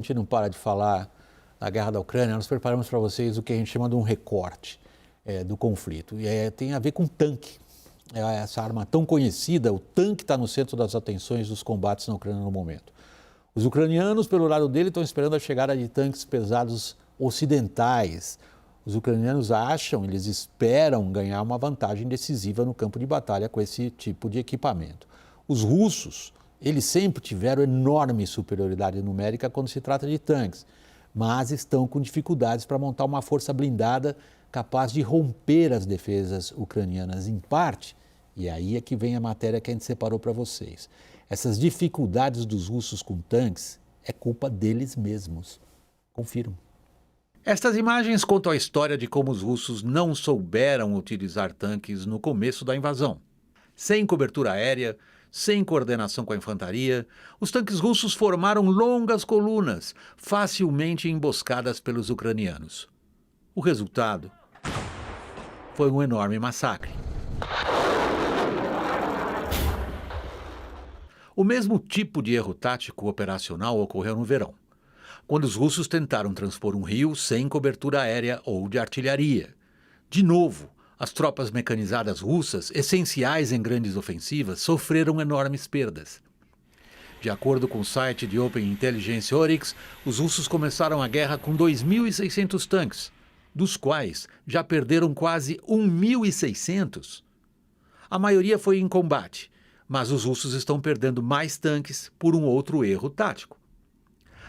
A gente não para de falar da guerra da Ucrânia, nós preparamos para vocês o que a gente chama de um recorte do conflito. E tem a ver com tanque. Essa arma tão conhecida, o tanque está no centro das atenções dos combates na Ucrânia no momento. Os ucranianos, pelo lado dele, estão esperando a chegada de tanques pesados ocidentais. Os ucranianos acham, eles esperam ganhar uma vantagem decisiva no campo de batalha com esse tipo de equipamento. Os russos, eles sempre tiveram enorme superioridade numérica quando se trata de tanques, mas estão com dificuldades para montar uma força blindada capaz de romper as defesas ucranianas em parte. E aí é que vem a matéria que a gente separou para vocês. Essas dificuldades dos russos com tanques é culpa deles mesmos. Confiram. Estas imagens contam a história de como os russos não souberam utilizar tanques no começo da invasão. Sem cobertura aérea, sem coordenação com a infantaria, os tanques russos formaram longas colunas, facilmente emboscadas pelos ucranianos. O resultado foi um enorme massacre. O mesmo tipo de erro tático operacional ocorreu no verão, quando os russos tentaram transpor um rio sem cobertura aérea ou de artilharia. De novo, as tropas mecanizadas russas, essenciais em grandes ofensivas, sofreram enormes perdas. De acordo com o site de Open Intelligence Oryx, os russos começaram a guerra com 2.600 tanques, dos quais já perderam quase 1.600. A maioria foi em combate, mas os russos estão perdendo mais tanques por um outro erro tático.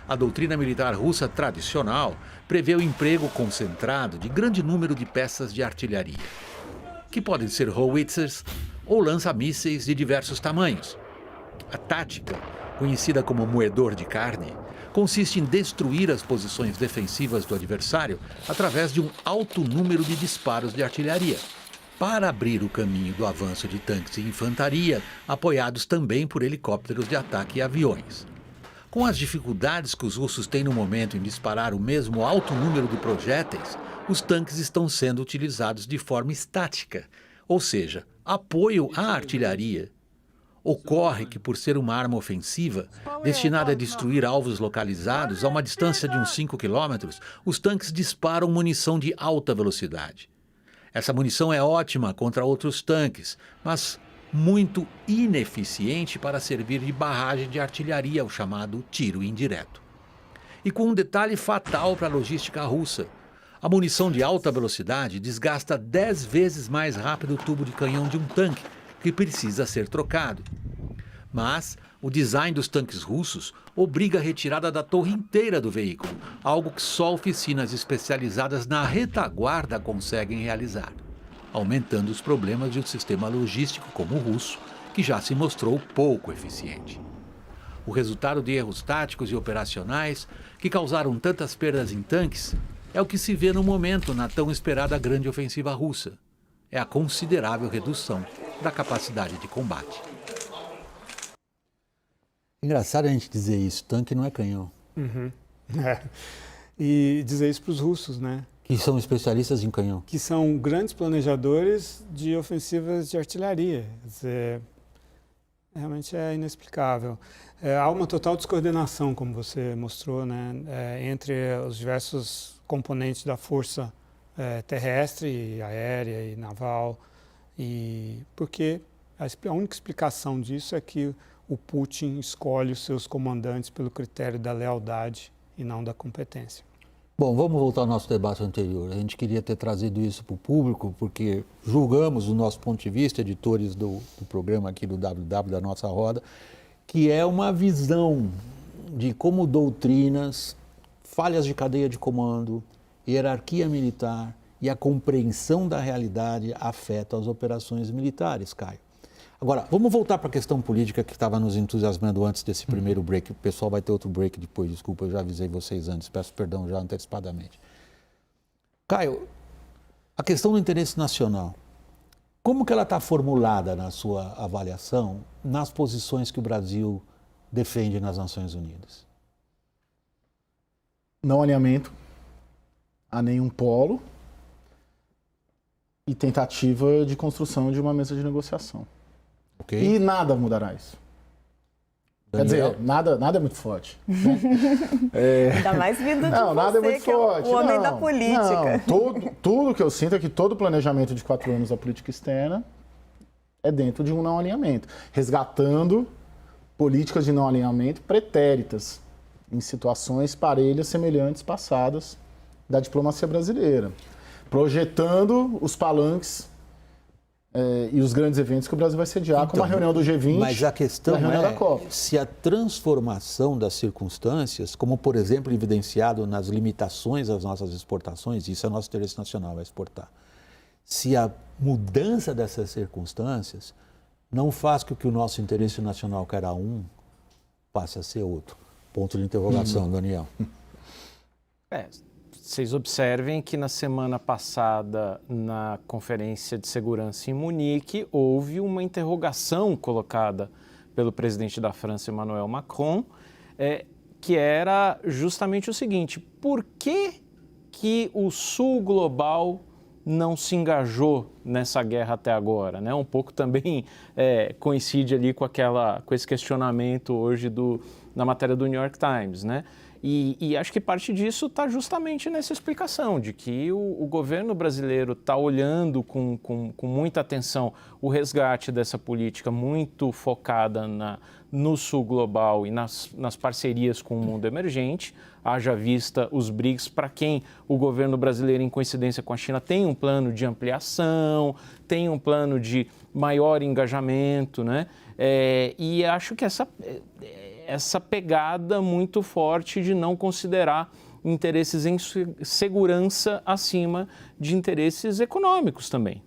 A doutrina militar russa tradicional prevê o emprego concentrado de grande número de peças de artilharia, que podem ser howitzers ou lança-mísseis de diversos tamanhos. A tática, conhecida como moedor de carne, consiste em destruir as posições defensivas do adversário através de um alto número de disparos de artilharia, para abrir o caminho do avanço de tanques e infantaria, apoiados também por helicópteros de ataque e aviões. Com as dificuldades que os russos têm no momento em disparar o mesmo alto número de projéteis, os tanques estão sendo utilizados de forma estática, ou seja, apoio à artilharia. Ocorre que, por ser uma arma ofensiva, destinada a destruir alvos localizados a uma distância de uns 5 quilômetros, os tanques disparam munição de alta velocidade. Essa munição é ótima contra outros tanques, mas muito ineficiente para servir de barragem de artilharia, o chamado tiro indireto. E com um detalhe fatal para a logística russa: a munição de alta velocidade desgasta 10 vezes mais rápido o tubo de canhão de um tanque, que precisa ser trocado. Mas o design dos tanques russos obriga a retirada da torre inteira do veículo, algo que só oficinas especializadas na retaguarda conseguem realizar, aumentando os problemas de um sistema logístico como o russo, que já se mostrou pouco eficiente. O resultado de erros táticos e operacionais que causaram tantas perdas em tanques é o que se vê no momento na tão esperada grande ofensiva russa. É a considerável redução da capacidade de combate. Engraçado a gente dizer isso, tanque não é canhão. Uhum. E dizer isso para os russos, né? Que são especialistas em canhão. Que são grandes planejadores de ofensivas de artilharia. Quer dizer, realmente é inexplicável. Há uma total descoordenação, como você mostrou, né? Entre os diversos componentes da força terrestre, aérea e naval. E porque a única explicação disso é que o Putin escolhe os seus comandantes pelo critério da lealdade e não da competência. Bom, vamos voltar ao nosso debate anterior. A gente queria ter trazido isso para o público, porque julgamos, do nosso ponto de vista, editores do programa aqui do WW, da nossa roda, que é uma visão de como doutrinas, falhas de cadeia de comando, hierarquia militar e a compreensão da realidade afetam as operações militares, Caio. Agora, vamos voltar para a questão política que estava nos entusiasmando antes desse primeiro break. O pessoal vai ter outro break depois, desculpa, eu já avisei vocês antes, peço perdão já antecipadamente. Caio, a questão do interesse nacional, como que ela está formulada na sua avaliação nas posições que o Brasil defende nas Nações Unidas? Não alinhamento a nenhum polo e tentativa de construção de uma mesa de negociação. Okay. E nada mudará isso. Quer dizer, nada é muito forte. Né? Ainda mais vindo de nada é você, muito que forte. é o homem da política. Não, tudo que eu sinto é que todo planejamento de 4 anos da política externa é dentro de um não alinhamento, resgatando políticas de não alinhamento pretéritas em situações parelhas semelhantes passadas da diplomacia brasileira, projetando os palanques e os grandes eventos que o Brasil vai sediar, como a reunião do G20 mas a questão e a reunião da Copa. Se a transformação das circunstâncias, como por exemplo evidenciado nas limitações às nossas exportações, isso é nosso interesse nacional, é exportar, se a mudança dessas circunstâncias não faz com que o nosso interesse nacional, que era um, passe a ser outro. Ponto de interrogação, Daniel. Vocês observem que na semana passada, na Conferência de Segurança em Munique, houve uma interrogação colocada pelo presidente da França, Emmanuel Macron, que era justamente o seguinte: por que o Sul global não se engajou nessa guerra até agora, né? Um pouco também coincide ali com esse questionamento hoje na matéria do New York Times, né? E acho que parte disso está justamente nessa explicação de que o governo brasileiro está olhando com muita atenção o resgate dessa política muito focada no Sul global e nas parcerias com o mundo emergente, haja vista os BRICS, para quem o governo brasileiro, em coincidência com a China, tem um plano de ampliação, tem um plano de maior engajamento, né? E acho que essa pegada muito forte de não considerar interesses em segurança acima de interesses econômicos também.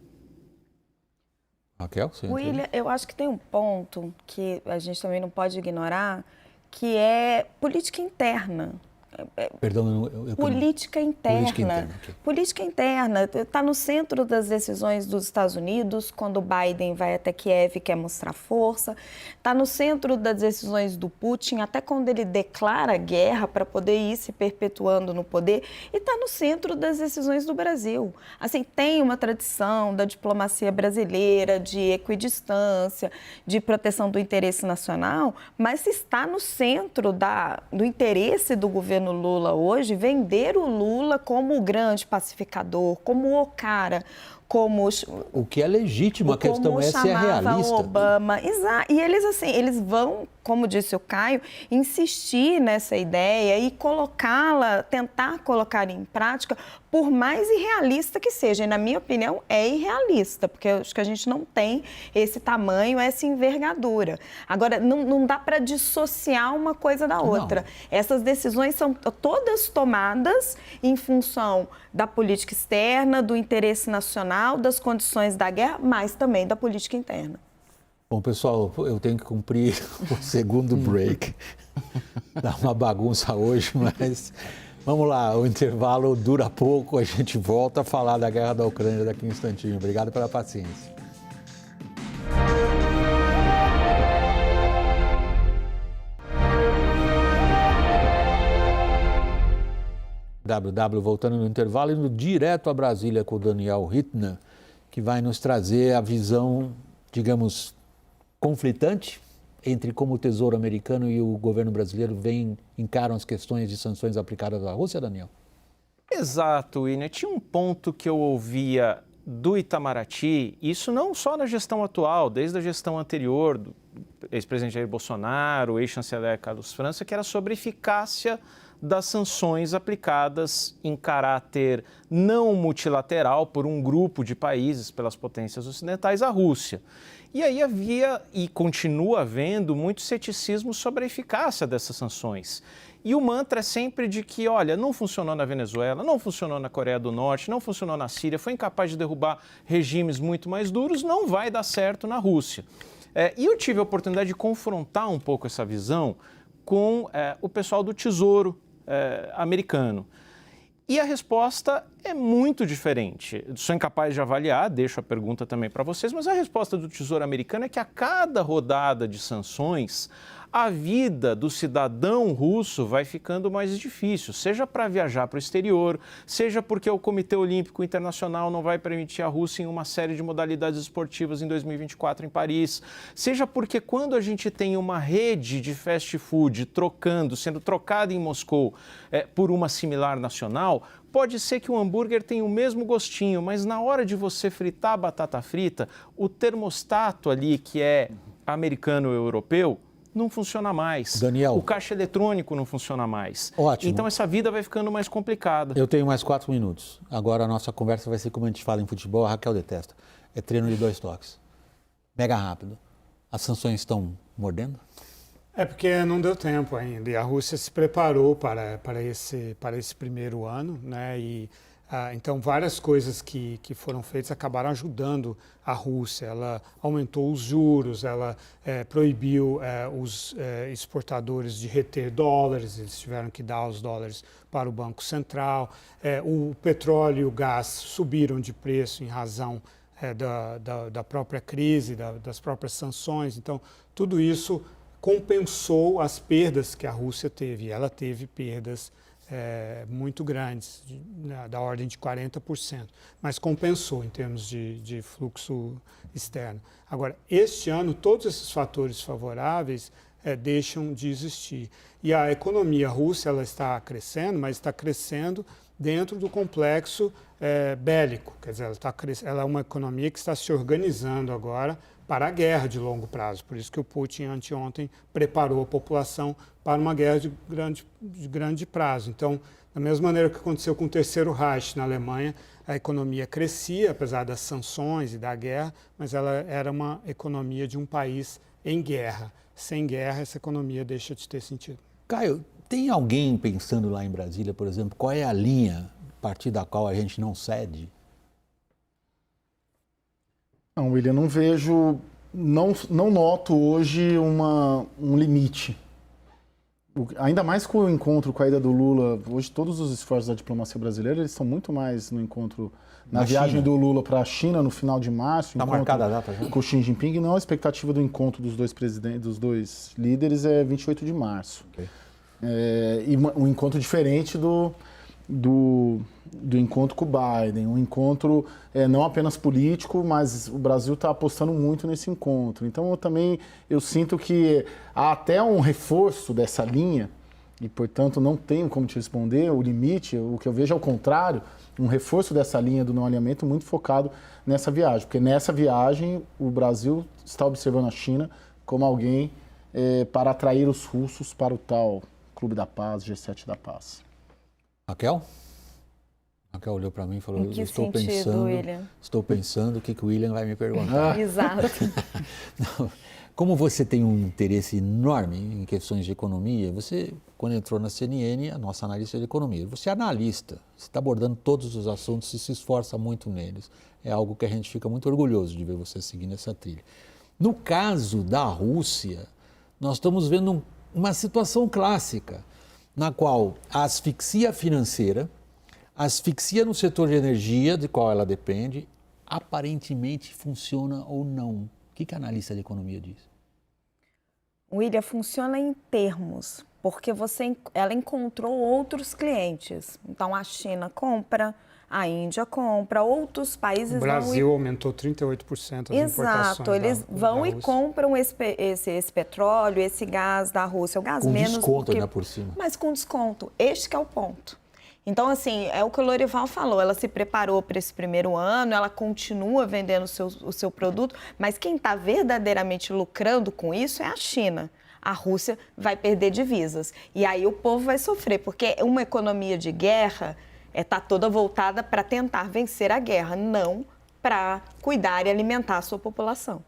Raquel, sim. William, eu acho que tem um ponto que a gente também não pode ignorar, que é política interna. Perdão, política interna. Política interna. Okay. Política interna está no centro das decisões dos Estados Unidos, quando o Biden vai até Kiev e quer mostrar força. Está no centro das decisões do Putin, até quando ele declara guerra para poder ir se perpetuando no poder. E está no centro das decisões do Brasil. Assim, tem uma tradição da diplomacia brasileira, de equidistância, de proteção do interesse nacional, mas está no centro do interesse do governo Lula hoje, vender o Lula como o grande pacificador, como o cara, como o que é legítimo, a questão é se é realista. Obama. Exato. E eles vão, como disse o Caio, insistir nessa ideia e tentar colocar em prática, por mais irrealista que seja. E, na minha opinião, é irrealista, porque eu acho que a gente não tem esse tamanho, essa envergadura. Agora, não dá para dissociar uma coisa da outra. Não. Essas decisões são todas tomadas em função da política externa, do interesse nacional, das condições da guerra, mas também da política interna. Bom, pessoal, eu tenho que cumprir o segundo break. Dá uma bagunça hoje, mas vamos lá, o intervalo dura pouco, a gente volta a falar da guerra da Ucrânia daqui a um instantinho. Obrigado pela paciência. Voltando no intervalo, indo direto a Brasília com o Daniel Hittner, que vai nos trazer a visão, digamos, conflitante entre como o Tesouro americano e o governo brasileiro encaram as questões de sanções aplicadas à Rússia, Daniel? Exato, William. Tinha um ponto que eu ouvia do Itamaraty, isso não só na gestão atual, desde a gestão anterior do ex-presidente Jair Bolsonaro, o ex-chanceler Carlos França, que era sobre a eficácia das sanções aplicadas em caráter não multilateral por um grupo de países, pelas potências ocidentais, à Rússia. E aí havia e continua havendo muito ceticismo sobre a eficácia dessas sanções. E o mantra é sempre de que, olha, não funcionou na Venezuela, não funcionou na Coreia do Norte, não funcionou na Síria, foi incapaz de derrubar regimes muito mais duros, não vai dar certo na Rússia. E eu tive a oportunidade de confrontar um pouco essa visão com o pessoal do Tesouro americano. E a resposta é muito diferente. Sou incapaz de avaliar, deixo a pergunta também para vocês, mas a resposta do Tesouro americano é que a cada rodada de sanções a vida do cidadão russo vai ficando mais difícil, seja para viajar para o exterior, seja porque o Comitê Olímpico Internacional não vai permitir a Rússia em uma série de modalidades esportivas em 2024 em Paris, seja porque quando a gente tem uma rede de fast food sendo trocada em Moscou por uma similar nacional, pode ser que o hambúrguer tenha o mesmo gostinho, mas na hora de você fritar a batata frita, o termostato ali, que é americano ou europeu, não funciona mais. Daniel. O caixa eletrônico não funciona mais. Ótimo. Então essa vida vai ficando mais complicada. Eu tenho mais 4 minutos. Agora a nossa conversa vai ser como a gente fala em futebol, a Raquel detesta. É treino de 2 toques. Mega rápido. As sanções estão mordendo? É porque não deu tempo ainda. E a Rússia se preparou para esse primeiro ano, né? Então, várias coisas que foram feitas acabaram ajudando a Rússia. Ela aumentou os juros, ela proibiu os exportadores de reter dólares, eles tiveram que dar os dólares para o Banco Central. O petróleo e o gás subiram de preço em razão da própria crise, das próprias sanções. Então, tudo isso compensou as perdas que a Rússia teve. Ela teve perdas muito grandes, da ordem de 40%, mas compensou em termos de fluxo externo. Agora, este ano, todos esses fatores favoráveis deixam de existir. E a economia russa ela está crescendo, mas está crescendo dentro do complexo bélico. Quer dizer, ela é uma economia que está se organizando agora para a guerra de longo prazo. Por isso que o Putin, anteontem, preparou a população para uma guerra de grande prazo. Então, da mesma maneira que aconteceu com o Terceiro Reich na Alemanha, a economia crescia, apesar das sanções e da guerra, mas ela era uma economia de um país em guerra. Sem guerra, essa economia deixa de ter sentido. Caio, tem alguém pensando lá em Brasília, por exemplo, qual é a linha a partir da qual a gente não cede? Não, William, não vejo, não noto hoje um limite. Ainda mais com o encontro com a ida do Lula, hoje todos os esforços da diplomacia brasileira, eles estão muito mais no encontro, na viagem do Lula para a China no final de março. Está marcada a data, já? Com o Xi Jinping, não, a expectativa do encontro dos dois presidentes, dos dois líderes é 28 de março. Okay. E um encontro diferente do encontro com o Biden, um encontro não apenas político, mas o Brasil está apostando muito nesse encontro. Então, eu sinto que há até um reforço dessa linha, e, portanto, não tenho como te responder o limite. O que eu vejo é o contrário, um reforço dessa linha do não alinhamento muito focado nessa viagem. Porque nessa viagem, o Brasil está observando a China como alguém para atrair os russos para o tal Clube da Paz, G7 da Paz. Raquel? Raquel olhou para mim e falou, em que sentido, William? Estou pensando o que o William vai me perguntar. Exato. Não, como você tem um interesse enorme em questões de economia, você, quando entrou na CNN, a nossa analista de economia, você é analista, você está abordando todos os assuntos e se esforça muito neles. É algo que a gente fica muito orgulhoso de ver você seguindo essa trilha. No caso da Rússia, nós estamos vendo uma situação clássica, na qual a asfixia financeira, a asfixia no setor de energia, de qual ela depende, aparentemente funciona ou não. O que a analista de economia diz? William, funciona em termos, porque ela encontrou outros clientes. Então, a China compra, a Índia compra, outros países... O Brasil aumentou 38% as importações. Exato, eles vão e compram esse petróleo, esse gás da Rússia. O gás com menos... desconto ainda por cima. Mas com desconto. Este que é o ponto. Então, assim, é o que o Lorival falou. Ela se preparou para esse primeiro ano, ela continua vendendo o seu produto, mas quem está verdadeiramente lucrando com isso é a China. A Rússia vai perder divisas. E aí o povo vai sofrer, porque uma economia de guerra está toda voltada para tentar vencer a guerra, não para cuidar e alimentar a sua população.